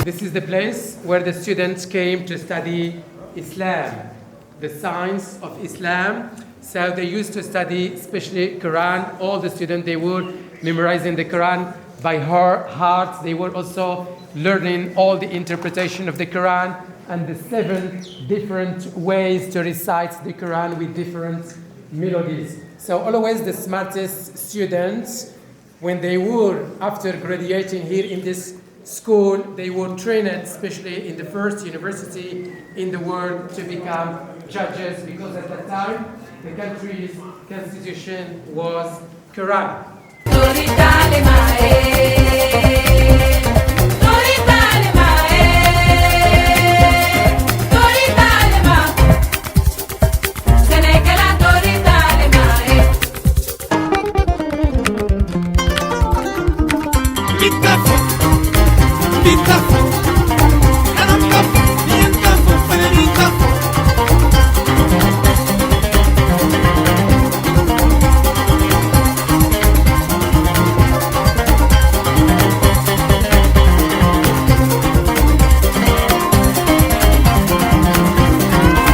This is the place where the students came to study Islam, the science of Islam. So they used to study, especially Quran. All the students, they were memorizing the Quran by heart. They were also learning all the interpretation of the Quran and the 7 different ways to recite the Quran with different melodies. So always the smartest students, when they were after graduating here in this school, they were trained, especially in the first university in the world, to become judges, because at that time the country's constitution was Quran.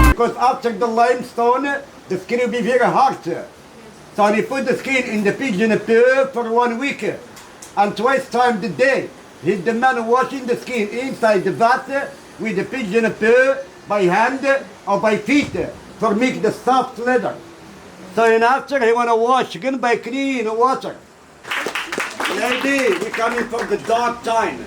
Because after the limestone, the skin will be very hard. So he put the skin in the pigeon pure for 1 week. And twice times a day, he's the man washing the skin inside the bath with the pigeon pure by hand or by feet for make the soft leather. So and after he want to wash again by clean water. Lady, we coming from the dark time.